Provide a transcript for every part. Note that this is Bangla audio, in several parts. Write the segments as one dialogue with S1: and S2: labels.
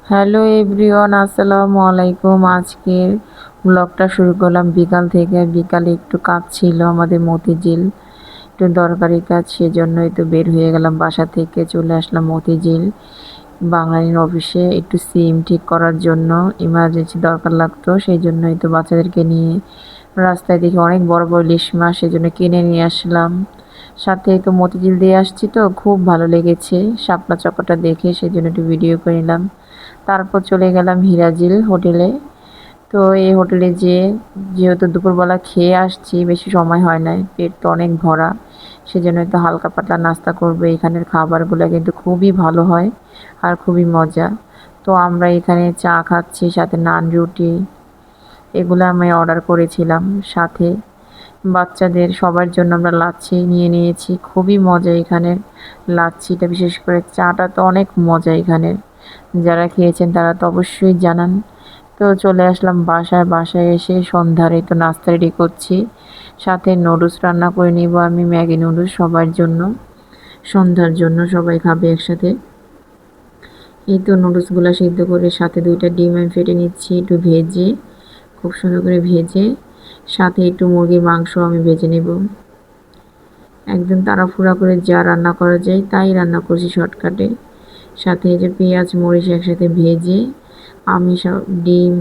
S1: হ্যালো এভরিওয়ান, আসসালামু আলাইকুম। আজকের ব্লগটা শুরু করলাম বিকাল থেকে। বিকালে একটু কাজ ছিল আমাদের মতিঝিল, একটু দরকারি কাজ, সেজন্যই তো বের হয়ে গেলাম। বাসা থেকে চলে আসলাম মতিঝিল বাংলালিন অফিসে একটু সিম ঠিক করার জন্য। ইমার্জেন্সি দরকার লাগতো, সেই জন্যই তো বাচ্চাদেরকে নিয়ে রাস্তায় দেখি অনেক বড় বড় ইলিশ মাছ, সেজন্য কিনে নিয়ে আসলাম। সাথে তো মতিঝিল দিয়ে আসছি, তো খুব ভালো লেগেছে শাপলা চক্করটা দেখে, সেজন্য একটু ভিডিও করে নিলাম। তারপর চলে গেলাম হিরাজিল হোটেলে। তো এই হোটেলে যেহেতু দুপুরবেলা খেয়ে আসছি, বেশি সময় হয় নাই, পেট তো অনেক ভরা, সেজন্য তো হালকা পাতলা নাস্তা করবে। এখানের খাবারগুলো কিন্তু খুবই ভালো হয় আর খুবই মজা। তো আমরা এখানে চা খাচ্ছি, সাথে নান রুটি এগুলো আমি অর্ডার করেছিলাম। সাথে বাচ্চাদের সবার জন্য আমরা লাচ্ছি নিয়ে নিয়েছি। খুবই মজা এখানের লাচ্ছিটা, বিশেষ করে চাটা তো অনেক মজা এখানের। যারা খেয়েছেন তারা তো অবশ্যই জানান। তো চলে আসলাম বাসায়। বাসায় এসে সন্ধ্যার এই তো নাস্তা রেডি করছি। সাথে নুডলস রান্না করে নিব আমি, ম্যাগি নুডলস সবার জন্য, সন্ধ্যার জন্য সবাই খাবে একসাথে। এই তো নুডলসগুলো সিদ্ধ করে সাথে 2টা ডিম আমি ফেটে নিচ্ছি একটু ভেজে, খুব সুন্দর করে ভেজে। সাথে একটু মুরগির মাংস আমি ভেজে নেব। একদম তাড়াহুড়া করে যা রান্না করা যায় তাই রান্না করছি শর্টকাটে। সাথে এই যে পেঁয়াজ মরিচ একসাথে ভেজে আমি সব ডিম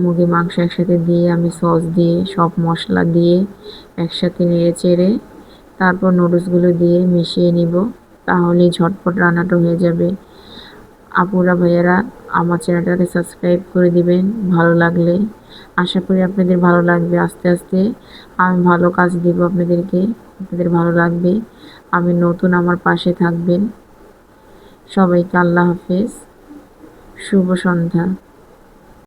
S1: মুরগির মাংস একসাথে দিয়ে আমি সস দিয়ে সব মশলা দিয়ে একসাথে নেড়ে চেড়ে তারপর নুডলসগুলো দিয়ে মিশিয়ে নিব। তাহলেই ঝটপট রান্নাটা হয়ে যাবে। আপুরা ভাইয়ারা আমার চ্যানেলটাকে সাবস্ক্রাইব করে দিবেন ভালো লাগলে। আশা করি আপনাদের ভালো লাগবে। আস্তে আস্তে আমি ভালো কাজ দিব আপনাদেরকে, আপনাদের ভালো লাগবে। আমি নতুন, আমার পাশে থাকবেন। সবাইকে আল্লাহ হাফেজ, শুভ সন্ধ্যা।